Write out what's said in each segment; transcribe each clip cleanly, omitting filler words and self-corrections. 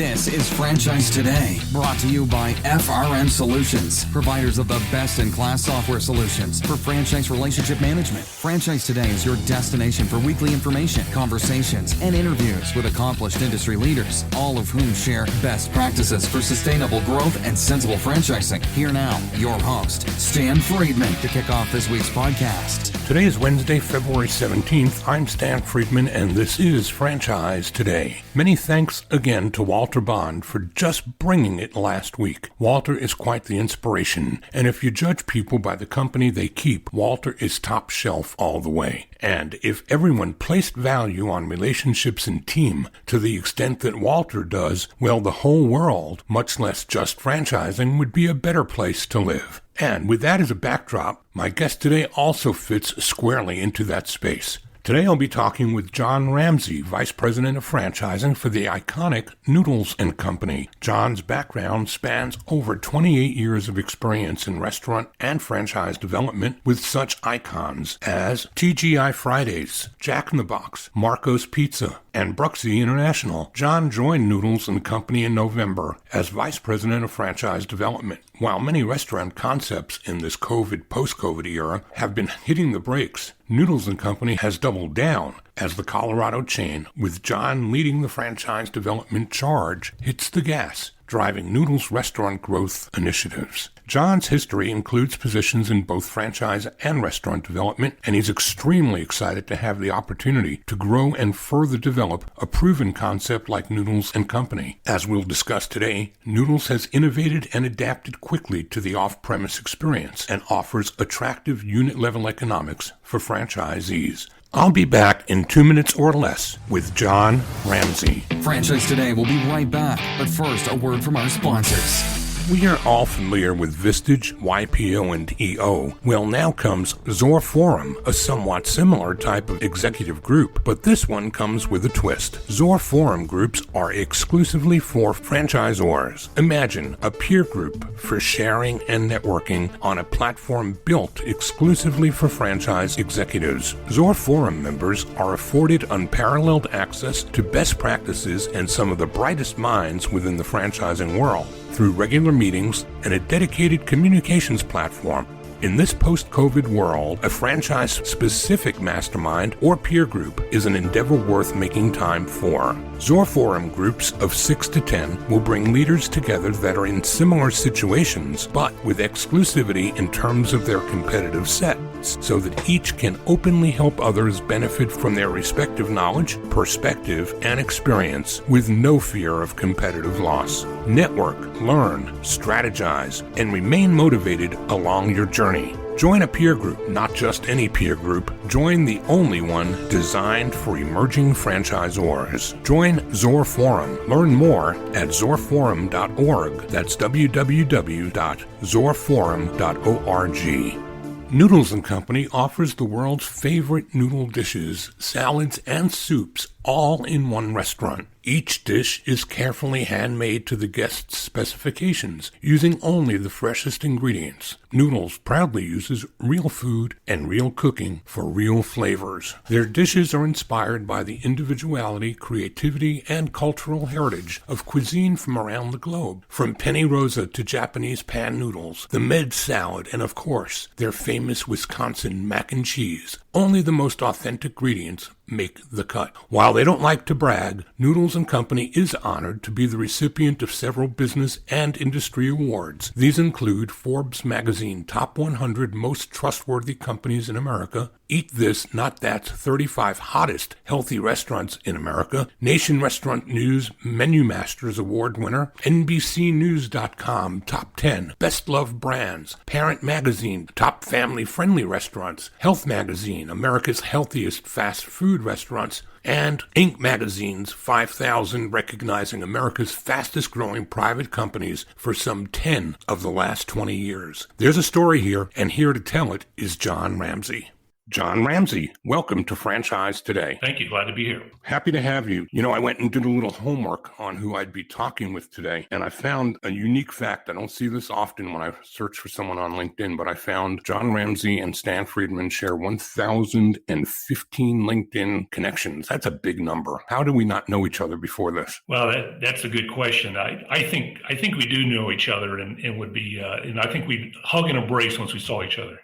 This is Franchise Today, brought to you by FRM Solutions, providers of the best-in-class software solutions for franchise relationship management. Franchise Today is your destination for weekly information, conversations, and interviews with accomplished industry leaders, all of whom share best practices for sustainable growth and sensible franchising. Here now, your host, Stan Friedman, to kick off this week's podcast. Today is Wednesday, February 17th. I'm Stan Friedman, and this is Franchise Today. Many thanks again to Walter Bond for just bringing it last week. Walter is quite the inspiration, and if you judge people by the company they keep, Walter is top shelf all the way. And if everyone placed value on relationships and team to the extent that Walter does, well, the whole world, much less just franchising, would be a better place to live. And with that as a backdrop, my guest today also fits squarely into that space. Today I'll be talking with John Ramsay, Vice President of Franchising for the iconic Noodles and Company. John's background spans over 28 years of experience in restaurant and franchise development with such icons as TGI Fridays, Jack in the Box, Marco's Pizza, and Bruxie International. John joined Noodles and Company in November as Vice President of Franchise Development. While many restaurant concepts in this post-COVID era have been hitting the brakes, Noodles and Company has doubled down as the Colorado chain, with John leading the franchise development charge, hits the gas, driving Noodles restaurant growth initiatives. John's history includes positions in both franchise and restaurant development, and he's extremely excited to have the opportunity to grow and further develop a proven concept like Noodles and Company. As we'll discuss today, Noodles has innovated and adapted quickly to the off-premise experience and offers attractive unit-level economics for franchisees. I'll be back in 2 minutes or less with John Ramsay. Franchise Today will be right back, but first, a word from our sponsors. We are all familiar with Vistage, YPO, and EO. Well, now comes Zor Forum, a somewhat similar type of executive group, but this one comes with a twist. Zor Forum groups are exclusively for franchisors. Imagine a peer group for sharing and networking on a platform built exclusively for franchise executives. Zor Forum members are afforded unparalleled access to best practices and some of the brightest minds within the franchising world through regular meetings and a dedicated communications platform. In this post-COVID world, a franchise-specific mastermind or peer group is an endeavor worth making time for. Zor Forum groups of 6 to 10 will bring leaders together that are in similar situations, but with exclusivity in terms of their competitive set, so that each can openly help others benefit from their respective knowledge, perspective, and experience with no fear of competitive loss. Network, learn, strategize, and remain motivated along your journey. Join a peer group, not just any peer group. Join the only one designed for emerging franchisors. Join Zor Forum. Learn more at zorforum.org. That's www.zorforum.org. Noodles and Company offers the world's favorite noodle dishes, salads, and soups, all in one restaurant. Each dish is carefully handmade to the guest's specifications, using only the freshest ingredients. Noodles proudly uses real food and real cooking for real flavors. Their dishes are inspired by the individuality, creativity, and cultural heritage of cuisine from around the globe. From penne rosa to Japanese pan noodles, the med salad, and of course, their famous Wisconsin mac and cheese. Only the most authentic ingredients make the cut. While they don't like to brag, Noodles and Company is honored to be the recipient of several business and industry awards. These include Forbes magazine Top 100 Most Trustworthy Companies in America, Eat This, Not That's 35 Hottest Healthy Restaurants in America, Nation Restaurant News Menu Masters Award winner, NBCNews.com Top 10 Best Loved Brands, Parent Magazine Top Family Friendly Restaurants, Health Magazine America's Healthiest Fast Food Restaurants, and Inc. Magazine's 5,000 recognizing America's fastest growing private companies for some 10 of the last 20 years. There's a story here, and here to tell it is John Ramsay. John Ramsay. Welcome to Franchise Today. Thank you. Glad to be here. Happy to have you. I went and did a little homework on who I'd be talking with today, and I found a unique fact. I don't see this often when I search for someone on LinkedIn, but I found John Ramsay and Stan Friedman share 1,015 LinkedIn connections. That's a big number. How do we not know each other before this? Well, that's a good question. I think we do know each other, and would be, and I think we'd hug and embrace once we saw each other.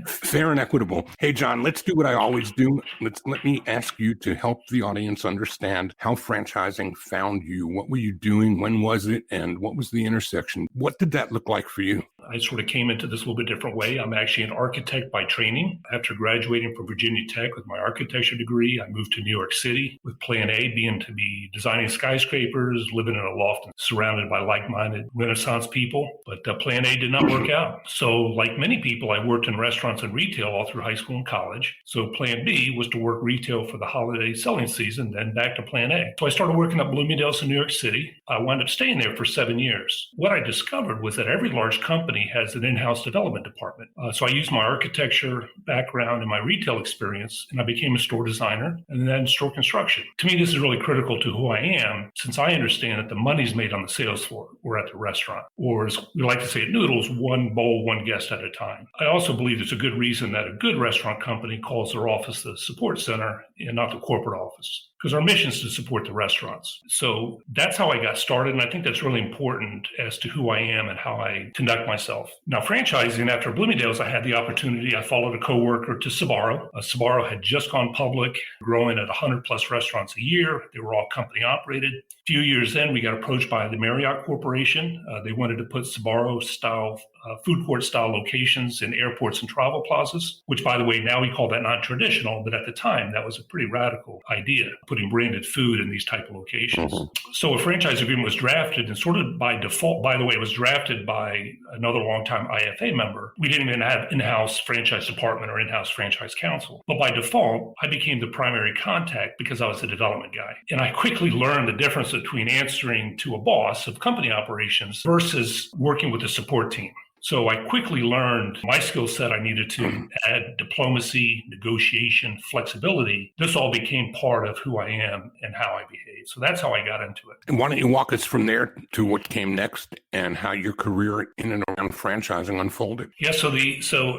Fair and equitable. Hey, John, let's do what I always do. Let me ask you to help the audience understand how franchising found you. What were you doing? When was it? And what was the intersection? What did that look like for you? I sort of came into this a little bit different way. I'm actually an architect by training. After graduating from Virginia Tech with my architecture degree, I moved to New York City with plan A being to be designing skyscrapers, living in a loft surrounded by like-minded Renaissance people. But plan A did not work out. So like many people, I worked in restaurants and retail all through high school and college. So plan B was to work retail for the holiday selling season, then back to plan A. So I started working at Bloomingdale's in New York City. I wound up staying there for 7 years. What I discovered was that every large company has an in-house development department. So I used my architecture background and my retail experience, and I became a store designer and then store construction. To me, this is really critical to who I am, since I understand that the money's made on the sales floor or at the restaurant, or as we like to say at Noodles, one bowl, one guest at a time. I also believe there's a good reason that a good restaurant company calls their office the support center and not the corporate office, because our mission is to support the restaurants. So that's how I got started, and I think that's really important as to who I am and how I conduct myself. Now, franchising, after Bloomingdale's, I had the opportunity. I followed a coworker to Savor. Savor had just gone public, growing at 100 plus restaurants a year. They were all company operated. A few years in, we got approached by the Marriott Corporation. They wanted to put Sabaro-style food court-style locations in airports and travel plazas, which, by the way, now we call that non-traditional, but at the time, that was a pretty radical idea, putting branded food in these type of locations. So a franchise agreement was drafted, and sort of by default, by the way, it was drafted by another longtime IFA member. We didn't even have in-house franchise department or in-house franchise counsel. But by default, I became the primary contact because I was the development guy. And I quickly learned the difference between answering to a boss of company operations versus working with the support team. So I quickly learned my skill set. I needed to add diplomacy, negotiation, flexibility. This all became part of who I am and how I behave. So that's how I got into it. And why don't you walk us from there to what came next and how your career in and around franchising unfolded? Yeah, so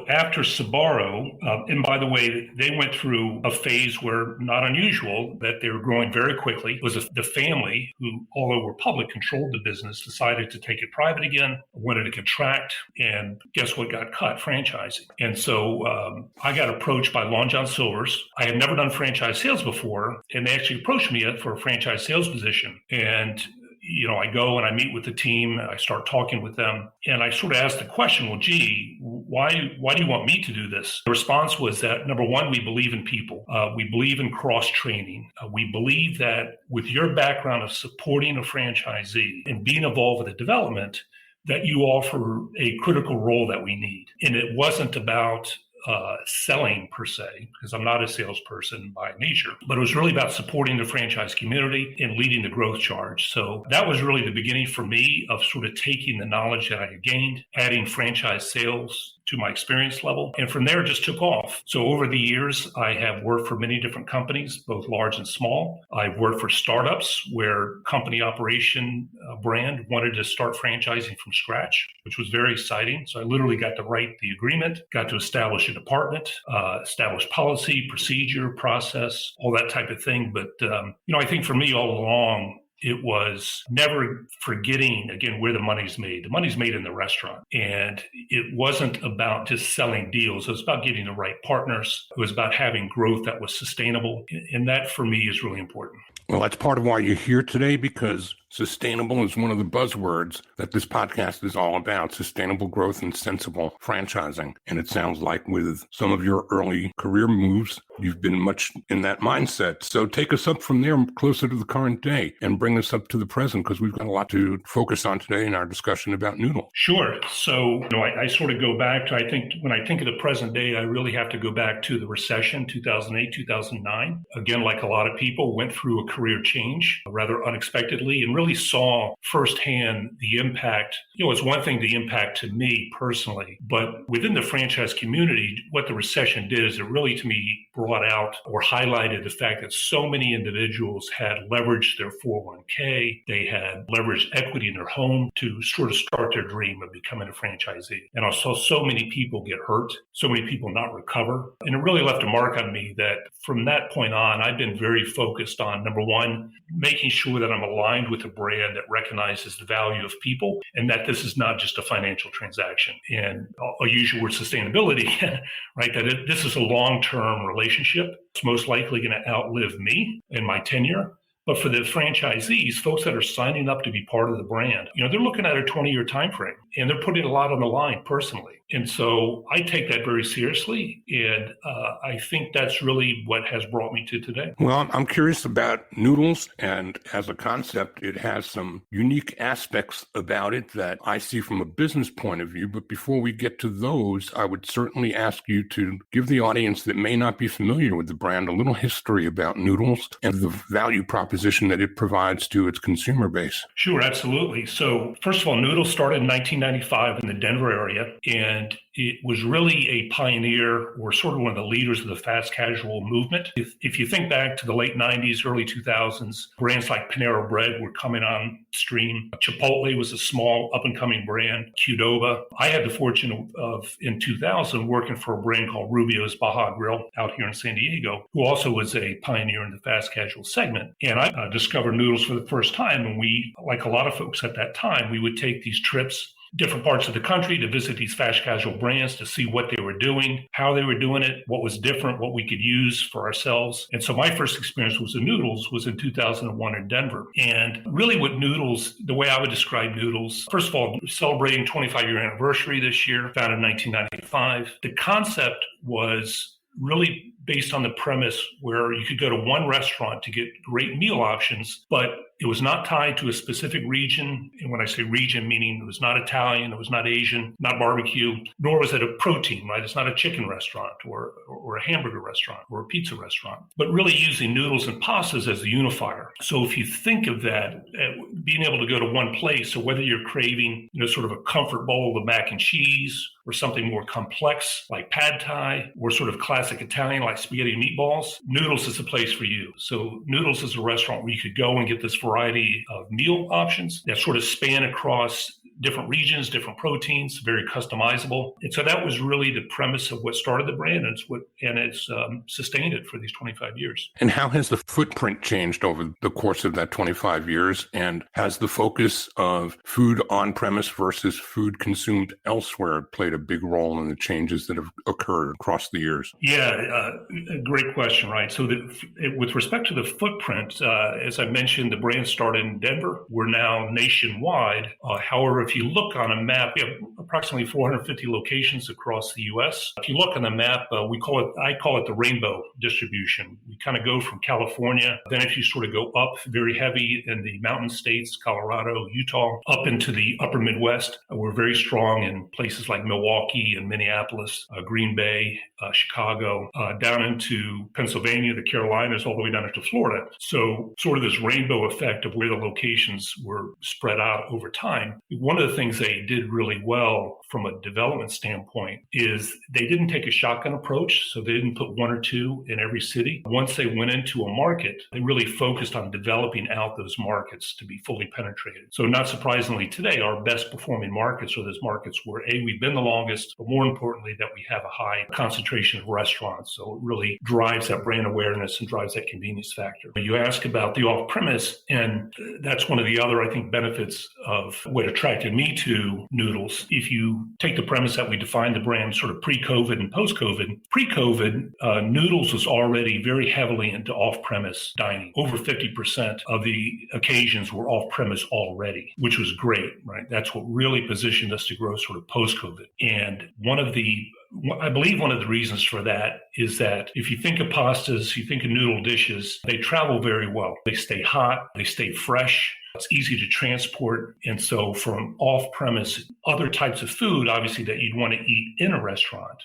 after Sabaro, and by the way, they went through a phase where, not unusual, that they were growing very quickly. It was the family who, although were public, controlled the business, decided to take it private again, wanted to contract. And guess what got cut? Franchising. And so I got approached by Long John Silver's. I had never done franchise sales before, and they actually approached me for a franchise sales position. And I go and I meet with the team, and I start talking with them, and I sort of ask the question, well, gee, why do you want me to do this? The response was that, number one, we believe in people. We believe in cross-training. We believe that with your background of supporting a franchisee and being involved with the development, that you offer a critical role that we need. And it wasn't about selling per se, because I'm not a salesperson by nature, but it was really about supporting the franchise community and leading the growth charge. So that was really the beginning for me of sort of taking the knowledge that I had gained, adding franchise sales to my experience level. And from there, it just took off. So over the years, I have worked for many different companies, both large and small. I've worked for startups where company operation brand wanted to start franchising from scratch, which was very exciting. So I literally got to write the agreement, got to establish a department, establish policy, procedure, process, all that type of thing. But, I think for me all along, it was never forgetting, again, where the money's made. The money's made in the restaurant. And it wasn't about just selling deals. It was about getting the right partners. It was about having growth that was sustainable. And that, for me, is really important. Well, that's part of why you're here today, because sustainable is one of the buzzwords that this podcast is all about, sustainable growth and sensible franchising. And it sounds like with some of your early career moves, you've been much in that mindset. So take us up from there closer to the current day and bring us up to the present, because we've got a lot to focus on today in our discussion about Noodle. Sure. So, I sort of go back to, when I think of the present day, I really have to go back to the recession, 2008, 2009. Again, like a lot of people, went through a career change rather unexpectedly and really saw firsthand the impact. It's one thing, the impact to me personally, but within the franchise community, what the recession did is it really, to me, brought out or highlighted the fact that so many individuals had leveraged their 401k. They had leveraged equity in their home to sort of start their dream of becoming a franchisee. And I saw so many people get hurt, so many people not recover. And it really left a mark on me that from that point on, I've been very focused on, number one, making sure that I'm aligned with a brand that recognizes the value of people and that this is not just a financial transaction. And I'll use your word sustainability, right? That this is a long-term relationship. It's most likely going to outlive me in my tenure. But for the franchisees, folks that are signing up to be part of the brand, they're looking at a 20-year time frame and they're putting a lot on the line personally. And so I take that very seriously. And I think that's really what has brought me to today. Well, I'm curious about Noodles, and as a concept, it has some unique aspects about it that I see from a business point of view. But before we get to those, I would certainly ask you to give the audience that may not be familiar with the brand a little history about Noodles and the value proposition that it provides to its consumer base. Sure, absolutely. So first of all, Noodles started in 1995 in the Denver area, and it was really a pioneer or sort of one of the leaders of the fast casual movement. If you think back to the late 90s, early 2000s, brands like Panera Bread were coming on stream. Chipotle was a small up-and-coming brand. Qdoba. I had the fortune of, in 2000, working for a brand called Rubio's Baja Grill out here in San Diego, who also was a pioneer in the fast casual segment. And I discovered Noodles for the first time. And we, like a lot of folks at that time, we would take these trips different parts of the country to visit these fast casual brands to see what they were doing, how they were doing it, what was different, what we could use for ourselves. And so my first experience was in Noodles was in 2001 in Denver. And really with Noodles, the way I would describe Noodles, first of all, celebrating 25-year anniversary this year, founded in 1995. The concept was really based on the premise where you could go to one restaurant to get great meal options, but it was not tied to a specific region. And when I say region, meaning it was not Italian, it was not Asian, not barbecue, nor was it a protein, right? It's not a chicken restaurant or a hamburger restaurant or a pizza restaurant, but really using noodles and pastas as the unifier. So if you think of that, being able to go to one place, so whether you're craving, sort of a comfort bowl of mac and cheese or something more complex like pad thai or sort of classic Italian like spaghetti and meatballs, Noodles is the place for you. So Noodles is a restaurant where you could go and get this variety of meal options that sort of span across different regions, different proteins, very customizable. And so that was really the premise of what started the brand, and it's sustained it for these 25 years. And how has the footprint changed over the course of that 25 years? And has the focus of food on premise versus food consumed elsewhere played a big role in the changes that have occurred across the years? Yeah, a great question, right? So with respect to the footprint, as I mentioned, the brand started in Denver. We're now nationwide. However, if you look on a map, we have approximately 450 locations across the U.S. If you look on the map, I call it the rainbow distribution. We kind of go from California. Then if you sort of go up very heavy in the mountain states, Colorado, Utah, up into the upper Midwest, we're very strong in places like Milwaukee and Minneapolis, Green Bay, Chicago, down into Pennsylvania, the Carolinas, all the way down into Florida. So sort of this rainbow effect of where the locations were spread out over time. One of the things they did really well from a development standpoint is they didn't take a shotgun approach. So they didn't put one or two in every city. Once they went into a market, they really focused on developing out those markets to be fully penetrated. So not surprisingly today, our best performing markets are those markets where we've been the longest, but more importantly, that we have a high concentration of restaurants. So it really drives that brand awareness and drives that convenience factor. You ask about the off-premise, and that's one of the other, I think, benefits of what attracted me to Noodles. If you take the premise that we defined the brand sort of pre-COVID and post-COVID, pre-COVID, Noodles was already very heavily into off-premise dining. Over 50% of the occasions were off-premise already, which was great, right? That's what really positioned us to grow sort of post-COVID. And I believe one of the reasons for that is that if you think of pastas, you think of noodle dishes, they travel very well. They stay hot, they stay fresh. It's easy to transport. And so from off-premise, other types of food, obviously, that you'd want to eat in a restaurant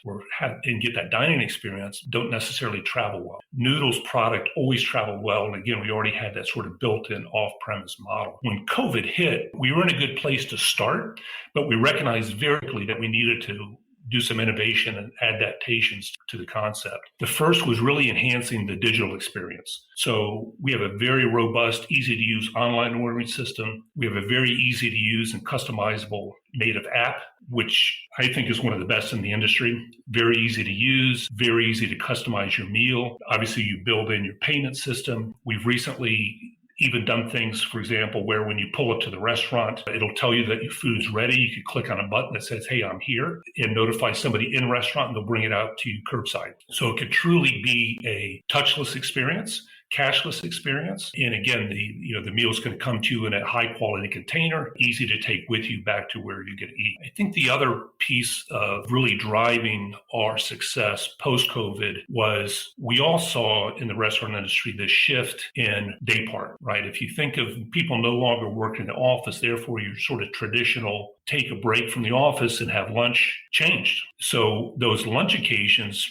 and get that dining experience don't necessarily travel well. Noodles product always traveled well. And again, we already had that sort of built-in off-premise model. When COVID hit, we were in a good place to start, but we recognized very quickly that we needed to do some innovation and adaptations to the concept. The first was really enhancing the digital experience. So we have a very robust, easy to use online ordering system. We have a very easy to use and customizable native app, which I think is one of the best in the industry. Very easy to use, very easy to customize your meal. Obviously, you build in your payment system. We've recently even done things, for example, where when you pull up to the restaurant, it'll tell you that your food's ready. You can click on a button that says, hey, I'm here, and notify somebody in restaurant, and they'll bring it out to you curbside. So it could truly be a touchless experience, cashless experience. And again, the meal's going to come to you in a high quality container, easy to take with you back to where you're going to eat. I think the other piece of really driving our success post-COVID was we all saw in the restaurant industry this shift in day part, right? If you think of people no longer working in the office, therefore your sort of traditional take a break from the office and have lunch changed. So those lunch occasions,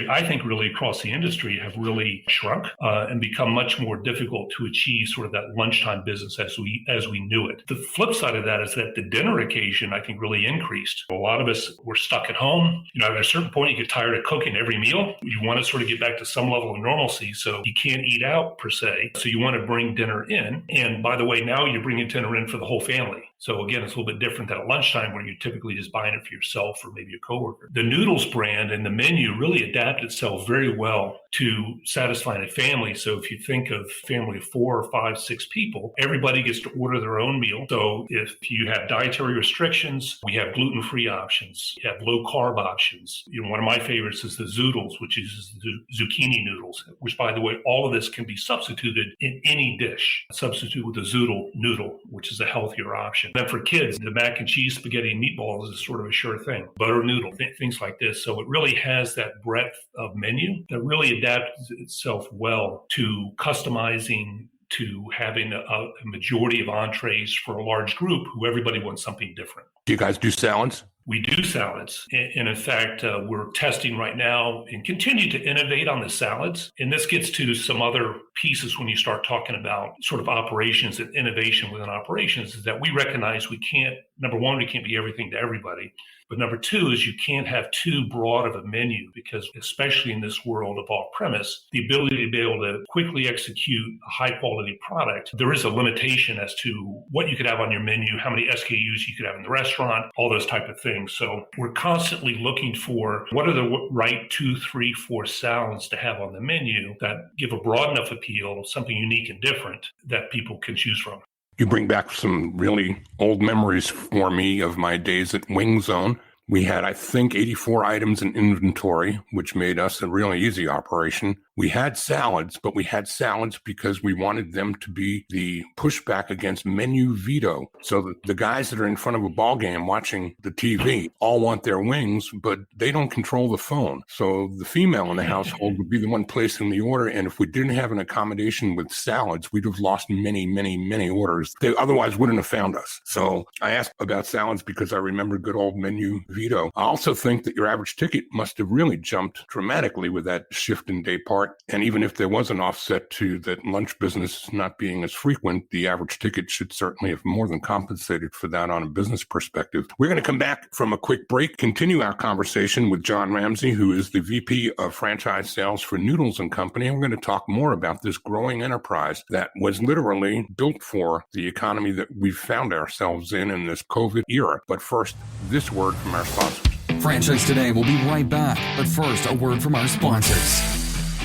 I think really across the industry have really shrunk and become much more difficult to achieve sort of that lunchtime business as we knew it. The flip side of that is that the dinner occasion, I think, really increased. A lot of us were stuck at home. At a certain point, you get tired of cooking every meal. You want to sort of get back to some level of normalcy. So you can't eat out per se. So you want to bring dinner in. And by the way, now you're bringing dinner in for the whole family. So again, it's a little bit different than at lunchtime where you're typically just buying it for yourself or maybe a coworker. The Noodles brand and the menu really adapted itself very well to satisfying a family. So if you think of family of 4 or 5, 6 people, everybody gets to order their own meal. So if you have dietary restrictions, we have gluten-free options. You have low-carb options. One of my favorites is the Zoodles, which is the zucchini noodles, which, by the way, all of this can be substituted in any dish. Substitute with a Zoodle noodle, which is a healthier option. Then for kids, the mac and cheese, spaghetti, and meatballs is sort of a sure thing. Butter noodle, things like this. So it really has that breadth of menu that really adapts itself well to customizing, to having a majority of entrees for a large group who everybody wants something different. Do you guys do salads? We do salads. And in fact, we're testing right now and continue to innovate on the salads. And this gets to some other pieces when you start talking about sort of operations and innovation within operations, is that we recognize we can't be everything to everybody. But number 2 is you can't have too broad of a menu, because especially in this world of off-premise, the ability to be able to quickly execute a high-quality product, there is a limitation as to what you could have on your menu, how many SKUs you could have in the restaurant, all those type of things. So we're constantly looking for what are the right 2, 3, 4 salads to have on the menu that give a broad enough appeal, something unique and different that people can choose from. You bring back some really old memories for me of my days at Wing Zone. We had, I think, 84 items in inventory, which made us a really easy operation. We had salads, but we had salads because we wanted them to be the pushback against menu veto. So that the guys that are in front of a ball game watching the TV all want their wings, but they don't control the phone. So the female in the household would be the one placing the order. And if we didn't have an accommodation with salads, we'd have lost many, many, many orders. They otherwise wouldn't have found us. So I asked about salads because I remember good old menu veto. I also think that your average ticket must have really jumped dramatically with that shift in day part. And even if there was an offset to that lunch business not being as frequent, the average ticket should certainly have more than compensated for that on a business perspective. We're going to come back from a quick break, continue our conversation with John Ramsay, who is the VP of Franchise Sales for Noodles and Company. And we're going to talk more about this growing enterprise that was literally built for the economy that we've found ourselves in this COVID era. But first, this word from our sponsors. Franchise Today will be right back, but first, a word from our sponsors.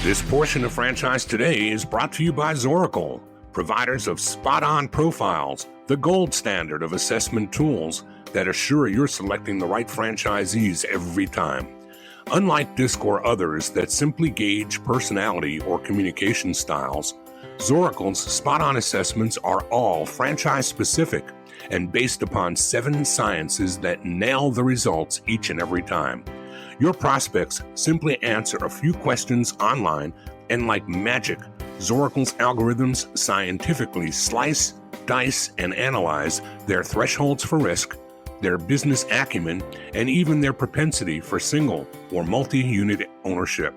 This portion of Franchise Today is brought to you by Zoracle, providers of spot-on profiles, the gold standard of assessment tools that assure you're selecting the right franchisees every time. Unlike DISC or others that simply gauge personality or communication styles, Zoracle's spot-on assessments are all franchise-specific and based upon 7 sciences that nail the results each and every time. Your prospects simply answer a few questions online, and like magic, Zoracle's algorithms scientifically slice, dice, and analyze their thresholds for risk, their business acumen, and even their propensity for single or multi-unit ownership.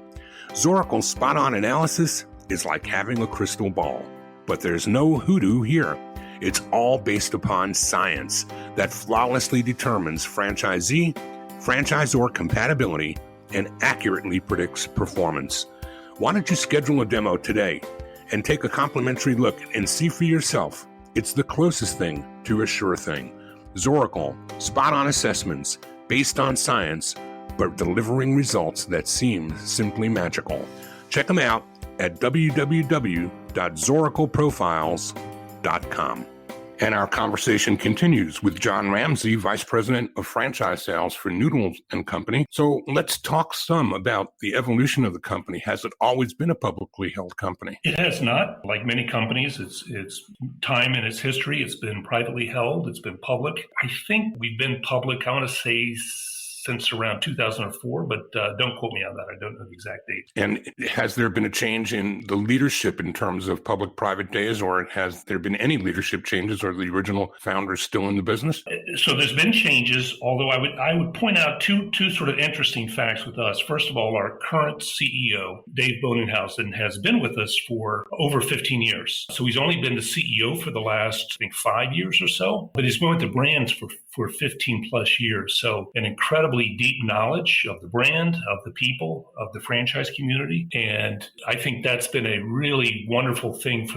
Zoracle's spot-on analysis is like having a crystal ball, but there's no hoodoo here. It's all based upon science that flawlessly determines franchisee, franchisor compatibility, and accurately predicts performance. Why don't you schedule a demo today and take a complimentary look and see for yourself? It's the closest thing to a sure thing. Zoracle, spot-on assessments based on science, but delivering results that seem simply magical. Check them out at www.zoracleprofiles.com. And our conversation continues with John Ramsay, Vice President of Franchise Sales for Noodles and Company. So let's talk some about the evolution of the company. Has it always been a publicly held company? It has not. Like many companies, it's time in its history. It's been privately held. It's been public. I think we've been public, I want to say, since around 2004, but don't quote me on that. I don't know the exact date. And has there been a change in the leadership in terms of public-private days, or has there been any leadership changes, or the original founders still in the business? So there's been changes, although I would point out two sort of interesting facts with us. First of all, our current CEO, Dave Boninghausen, has been with us for over 15 years. So he's only been the CEO for the last, I think, 5 years or so, but he's been with the brands for 15 plus years. So an incredibly deep knowledge of the brand, of the people, of the franchise community. And I think that's been a really wonderful thing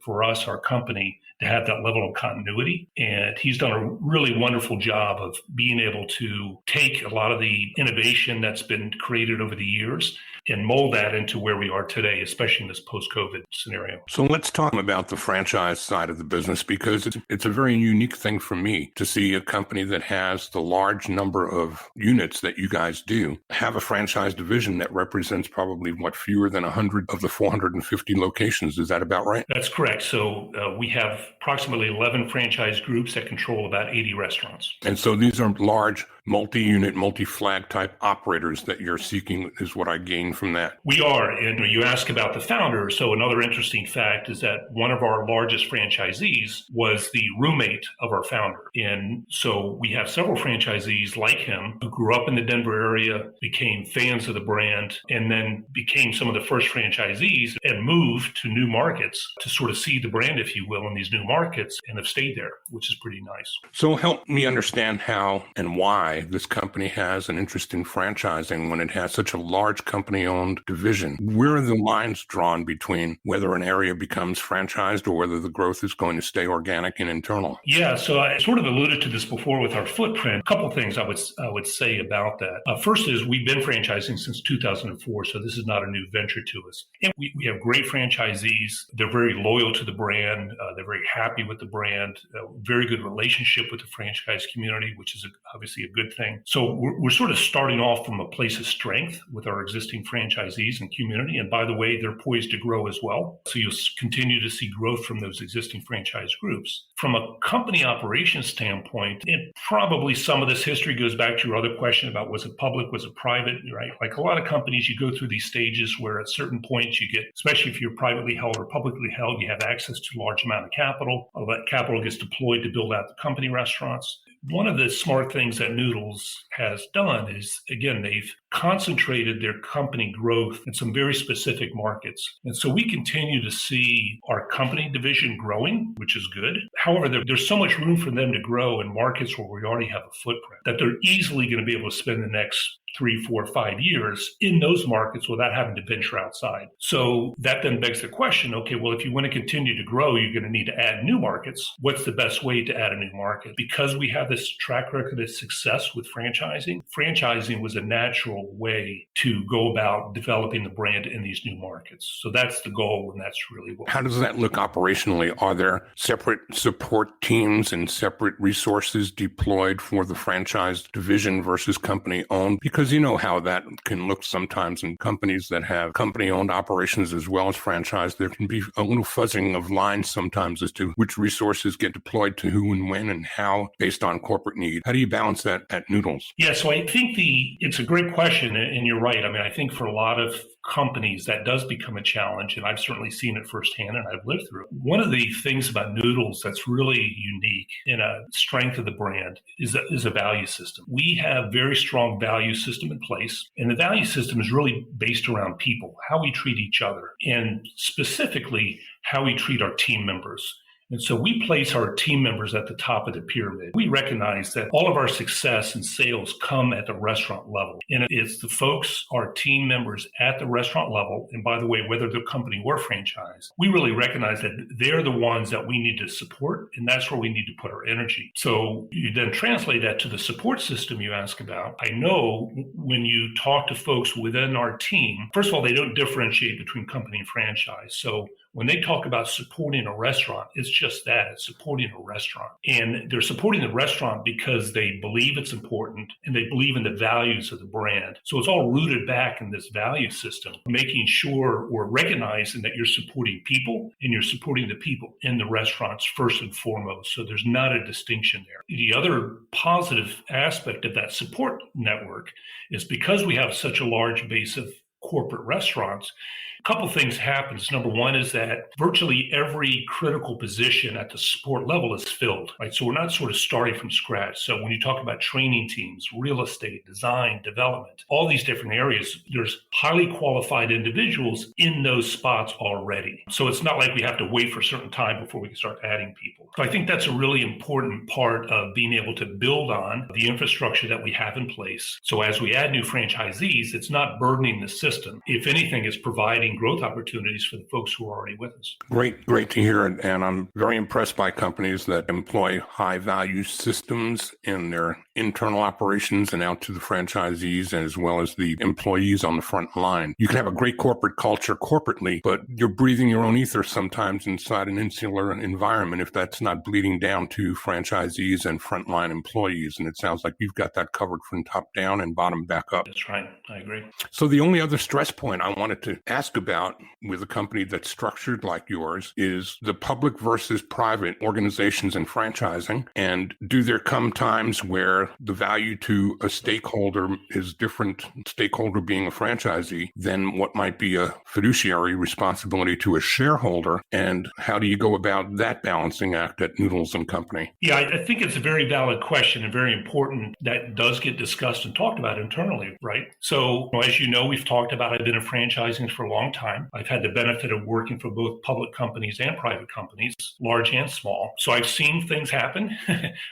for us, our company, to have that level of continuity. And he's done a really wonderful job of being able to take a lot of the innovation that's been created over the years and mold that into where we are today, especially in this post-COVID scenario. So let's talk about the franchise side of the business, because it's a very unique thing for me to see a company that has the large number of units that you guys do have a franchise division that represents probably, fewer than 100 of the 450 locations. Is that about right? That's correct. So we have approximately 11 franchise groups that control about 80 restaurants. And so these are large multi-unit, multi-flag type operators that you're seeking, is what I gained from that. We are. And you ask about the founder. So another interesting fact is that one of our largest franchisees was the roommate of our founder. And so we have several franchisees like him who grew up in the Denver area, became fans of the brand, and then became some of the first franchisees and moved to new markets to sort of see the brand, if you will, in these new markets, and have stayed there, which is pretty nice. So help me understand how and why this company has an interest in franchising when it has such a large company-owned division. Where are the lines drawn between whether an area becomes franchised or whether the growth is going to stay organic and internal? Yeah, so I sort of alluded to this before with our footprint. A couple of things I would say about that. First is we've been franchising since 2004, so this is not a new venture to us. And we have great franchisees. They're very loyal to the brand. They're very happy with the brand. Very good relationship with the franchise community, which is obviously a good thing. So we're sort of starting off from a place of strength with our existing franchisees and community. And by the way, they're poised to grow as well. So you'll continue to see growth from those existing franchise groups. From a company operations standpoint, and probably some of this history goes back to your other question about was it public, was it private, right? Like a lot of companies, you go through these stages where at certain points you get, especially if you're privately held or publicly held, you have access to a large amount of capital. All that capital gets deployed to build out the company restaurants. One of the smart things that Noodles has done is, again, they've concentrated their company growth in some very specific markets. And so we continue to see our company division growing, which is good. However, there's so much room for them to grow in markets where we already have a footprint that they're easily going to be able to spend the next 3, 4, 5 years in those markets without having to venture outside. So that then begs the question, okay, well, if you want to continue to grow, you're going to need to add new markets. What's the best way to add a new market? Because we have this track record of success with franchising was a natural way to go about developing the brand in these new markets. So that's the goal, and that's really what. How does that look operationally? Are there separate support teams and separate resources deployed for the franchise division versus company owned? Because you know how that can look sometimes in companies that have company-owned operations as well as franchise. There can be a little fuzzing of lines sometimes as to which resources get deployed to who and when and how based on corporate need. How do you balance that at Noodles? Yeah, so I think it's a great question. question, and you're right. I mean, I think for a lot of companies that does become a challenge, and I've certainly seen it firsthand and I've lived through it. One of the things about Noodles that's really unique in a strength of the brand is a value system. We have very strong value system in place, and the value system is really based around people, how we treat each other, and specifically how we treat our team members. And so we place our team members at the top of the pyramid. We recognize that all of our success and sales come at the restaurant level. And it's the folks, our team members at the restaurant level. And by the way, whether they're company or franchise, we really recognize that they're the ones that we need to support. And that's where we need to put our energy. So you then translate that to the support system you ask about. I know when you talk to folks within our team, first of all, they don't differentiate between company and franchise. So when they talk about supporting a restaurant, it's just that, it's supporting a restaurant. And they're supporting the restaurant because they believe it's important and they believe in the values of the brand. So it's all rooted back in this value system, making sure we're recognizing that you're supporting people and you're supporting the people in the restaurants first and foremost. So there's not a distinction there. The other positive aspect of that support network is because we have such a large base of corporate restaurants, a couple things happens. Number one is that virtually every critical position at the support level is filled, right? So we're not sort of starting from scratch. So when you talk about training teams, real estate, design, development, all these different areas, there's highly qualified individuals in those spots already. So it's not like we have to wait for a certain time before we can start adding people. So I think that's a really important part of being able to build on the infrastructure that we have in place. So as we add new franchisees, it's not burdening the system. If anything, it's providing growth opportunities for the folks who are already with us. Great to hear it. And I'm very impressed by companies that employ high value systems in their internal operations and out to the franchisees as well as the employees on the front line. You can have a great corporate culture corporately, but you're breathing your own ether sometimes inside an insular environment if that's not bleeding down to franchisees and frontline employees. And it sounds like you've got that covered from top down and bottom back up. That's right. I agree. So the only other stress point I wanted to ask about with a company that's structured like yours is the public versus private organizations and franchising. And do there come times where the value to a stakeholder is different, stakeholder being a franchisee, than what might be a fiduciary responsibility to a shareholder? And how do you go about that balancing act at Noodles and Company? Yeah, I think it's a very valid question and very important that does get discussed and talked about internally, right? So as you know, we've talked about, I've been in franchising for a long time. I've had the benefit of working for both public companies and private companies, large and small. So I've seen things happen,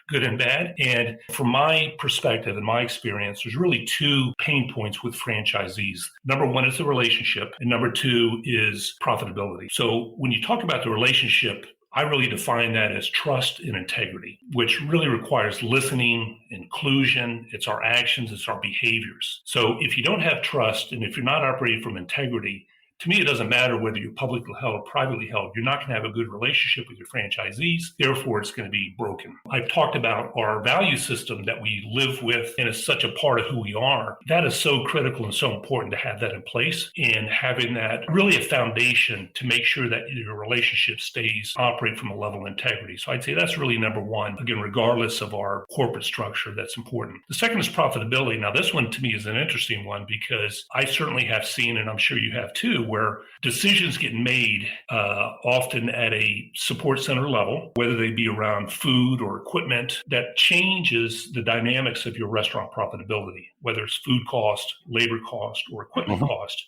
good and bad. And from my perspective and my experience, there's really two pain points with franchisees. Number one is the relationship, and number two is profitability. So when you talk about the relationship, I really define that as trust and integrity, which really requires listening, inclusion. It's our actions, it's our behaviors. So if you don't have trust and if you're not operating from integrity, to me, it doesn't matter whether you're publicly held or privately held. You're not going to have a good relationship with your franchisees. Therefore, it's going to be broken. I've talked about our value system that we live with, and it's such a part of who we are. That is so critical and so important to have that in place, and having that really a foundation to make sure that your relationship stays operate from a level of integrity. So I'd say that's really number one. Again, regardless of our corporate structure, that's important. The second is profitability. Now, this one to me is an interesting one because I certainly have seen, and I'm sure you have too, where decisions get made often at a support center level, whether they be around food or equipment, that changes the dynamics of your restaurant profitability, whether it's food cost, labor cost, or equipment cost.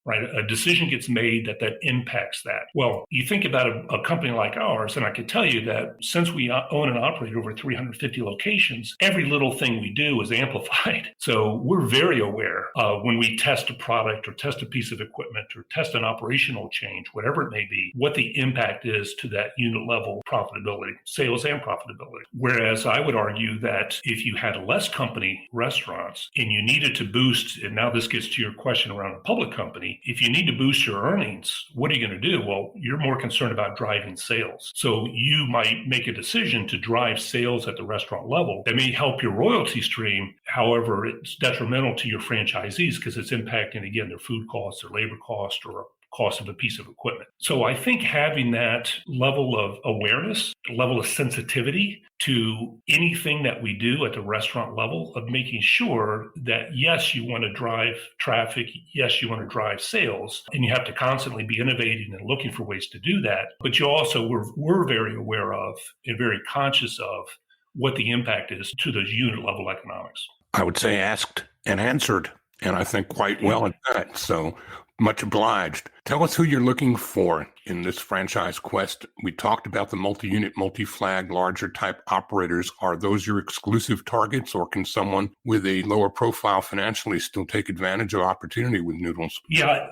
Right? A decision gets made that impacts that. Well, you think about a company like ours, and I can tell you that since we own and operate over 350 locations, every little thing we do is amplified. So we're very aware when we test a product or test a piece of equipment or test an operational change, whatever it may be, what the impact is to that unit level profitability, sales and profitability. Whereas I would argue that if you had less company restaurants and you needed to boost, and now this gets to your question around a public company, if you need to boost your earnings, what are you going to do? Well, you're more concerned about driving sales. So you might make a decision to drive sales at the restaurant level that may help your royalty stream. However, it's detrimental to your franchisees because it's impacting, again, their food costs, their labor costs, or cost of a piece of equipment. So I think having that level of awareness, level of sensitivity to anything that we do at the restaurant level, of making sure that, yes, you want to drive traffic, yes, you want to drive sales, and you have to constantly be innovating and looking for ways to do that. But you also, we're very aware of and very conscious of what the impact is to those unit level economics. I would say asked and answered, and I think quite well at that. So much obliged. Tell us who you're looking for in this franchise quest. We talked about the multi-unit, multi-flag, larger type operators. Are those your exclusive targets, or can someone with a lower profile financially still take advantage of opportunity with Noodles? Yeah,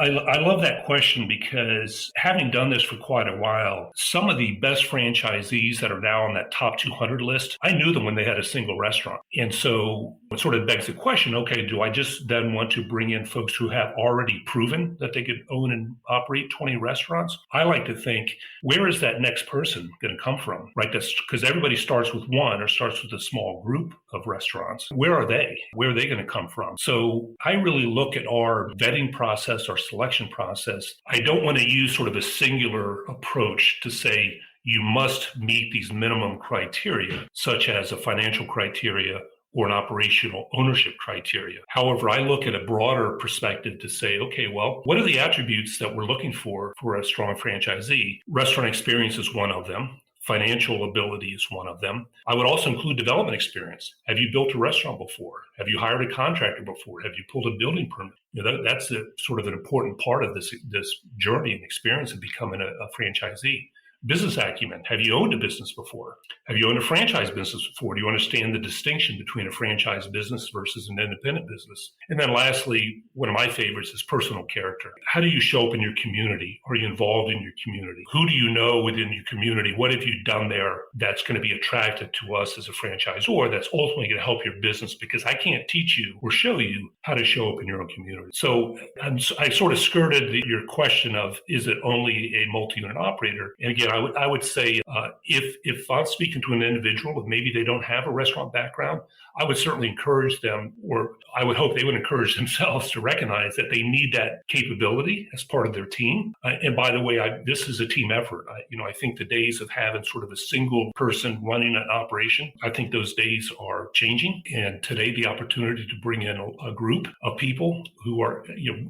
I love that question, because having done this for quite a while, some of the best franchisees that are now on that top 200 list, I knew them when they had a single restaurant. And so it sort of begs the question, okay, do I just then want to bring in folks who have already proven that they could own and operate 20 restaurants? I like to think, where is that next person going to come from, right? That's because everybody starts with one or starts with a small group of restaurants. Where are they? Where are they going to come from? So I really look at our vetting process, our selection process. I don't want to use sort of a singular approach to say you must meet these minimum criteria, such as a financial criteria or an operational ownership criteria. However, I look at a broader perspective to say, okay, well, what are the attributes that we're looking for a strong franchisee? Restaurant experience is one of them. Financial ability is one of them. I would also include development experience. Have you built a restaurant before? Have you hired a contractor before? Have you pulled a building permit? That's a sort of an important part of this journey and experience of becoming a franchisee. Business acumen. Have you owned a business before? Have you owned a franchise business before? Do you understand the distinction between a franchise business versus an independent business? And then lastly, one of my favorites is personal character. How do you show up in your community? Are you involved in your community? Who do you know within your community? What have you done there that's going to be attractive to us as a franchisor that's ultimately going to help your business? Because I can't teach you or show you how to show up in your own community. So I sort of skirted your question of, is it only a multi-unit operator? And again, I would say if I'm speaking to an individual and maybe they don't have a restaurant background, I would certainly encourage them, or I would hope they would encourage themselves to recognize that they need that capability as part of their team. And by the way, this is a team effort. I think the days of having sort of a single person running an operation, I think those days are changing. And today, the opportunity to bring in a group of people who are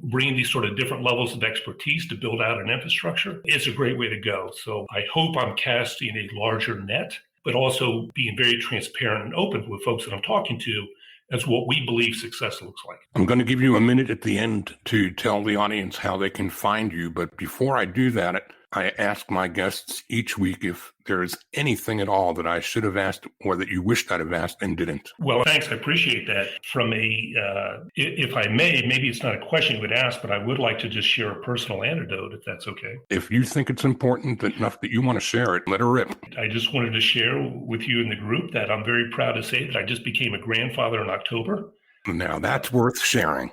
bringing these sort of different levels of expertise to build out an infrastructure is a great way to go. So I hope I'm casting a larger net, but also being very transparent and open with folks that I'm talking to as what we believe success looks like. I'm going to give you a minute at the end to tell the audience how they can find you. But before I do that, I ask my guests each week if there is anything at all that I should have asked or that you wished I'd have asked and didn't. Well, thanks. I appreciate that. From if I may, maybe it's not a question you would ask, but I would like to just share a personal anecdote, if that's okay. If you think it's important enough that you want to share it, let her rip. I just wanted to share with you in the group that I'm very proud to say that I just became a grandfather in October. Now that's worth sharing.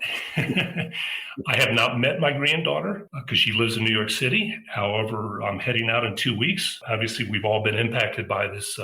I have not met my granddaughter because she lives in New York City. However, I'm heading out in 2 weeks. Obviously, we've all been impacted by this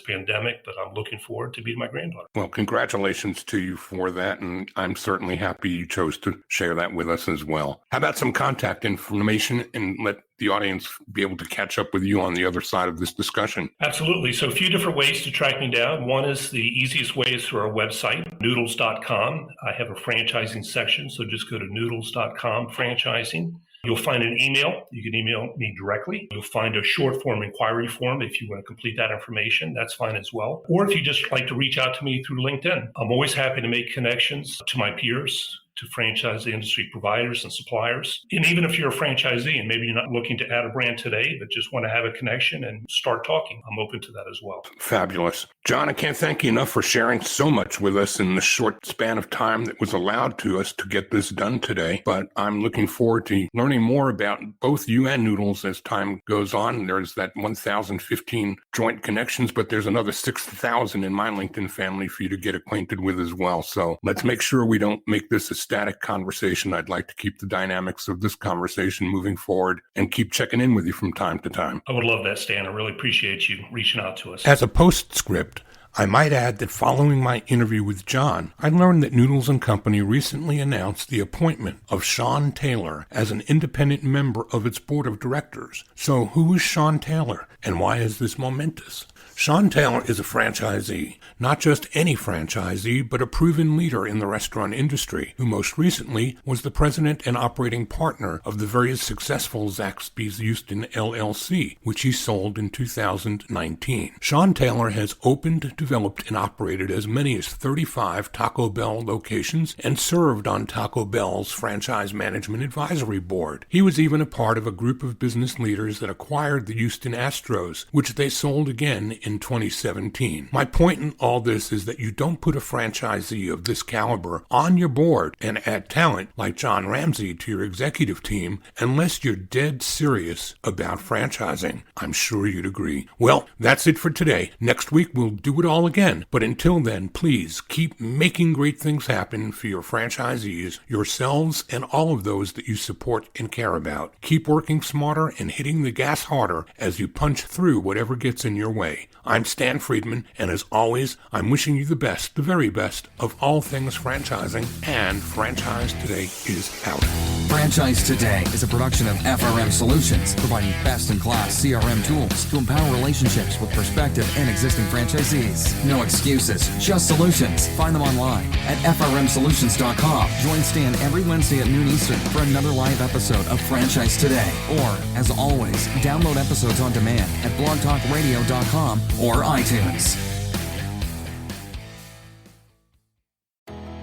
pandemic, but I'm looking forward to meeting my granddaughter. Well, congratulations to you for that, and I'm certainly happy you chose to share that with us as well. How about some contact information, and let the audience be able to catch up with you on the other side of this discussion? Absolutely. So a few different ways to track me down. One is the easiest way is through our website, Noodles.com. I have a franchising section, so just go to Noodles.com franchising. You'll find an email. You can email me directly. You'll find a short form inquiry form if you want to complete that information. That's fine as well. Or if you just like to reach out to me through LinkedIn. I'm always happy to make connections to my peers, to franchise industry providers and suppliers. And even if you're a franchisee and maybe you're not looking to add a brand today, but just want to have a connection and start talking, I'm open to that as well. Fabulous. John, I can't thank you enough for sharing so much with us in the short span of time that was allowed to us to get this done today. But I'm looking forward to learning more about both you and Noodles as time goes on. There's that 1,015 joint connections, but there's another 6,000 in my LinkedIn family for you to get acquainted with as well. So let's make sure we don't make this a static conversation. I'd like to keep the dynamics of this conversation moving forward and keep checking in with you from time to time. I would love that, Stan. I really appreciate you reaching out to us. As a postscript, I might add that following my interview with John, I learned that Noodles and Company recently announced the appointment of Sean Taylor as an independent member of its board of directors. So who is Sean Taylor, and why is this momentous? Sean Taylor is a franchisee, not just any franchisee, but a proven leader in the restaurant industry, who most recently was the president and operating partner of the very successful Zaxby's Houston LLC, which he sold in 2019. Sean Taylor has opened, developed, and operated as many as 35 Taco Bell locations and served on Taco Bell's Franchise Management Advisory Board. He was even a part of a group of business leaders that acquired the Houston Astros, which they sold again in 2017. My point in all this is that you don't put a franchisee of this caliber on your board and add talent like John Ramsay to your executive team unless you're dead serious about franchising. I'm sure you'd agree. Well, that's it for today. Next week we'll do it all again. But until then, please keep making great things happen for your franchisees, yourselves, and all of those that you support and care about. Keep working smarter and hitting the gas harder as you punch through whatever gets in your way. I'm Stan Friedman, and as always, I'm wishing you the best, the very best, of all things franchising, and Franchise Today is out. Franchise Today is a production of FRM Solutions, providing best-in-class CRM tools to empower relationships with prospective and existing franchisees. No excuses, just solutions. Find them online at frmsolutions.com. Join Stan every Wednesday at noon Eastern for another live episode of Franchise Today. Or, as always, download episodes on demand at blogtalkradio.com or iTunes.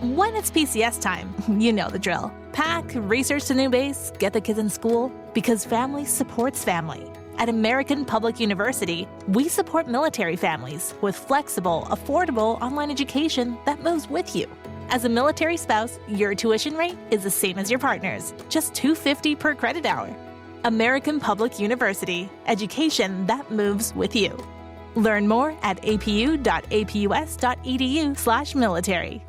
When it's PCS time, you know the drill. Pack, research the new base, get the kids in school, because family supports family. At American Public University, we support military families with flexible, affordable online education that moves with you. As a military spouse, your tuition rate is the same as your partner's, just $250 per credit hour. American Public University, education that moves with you. Learn more at apu.apus.edu/military.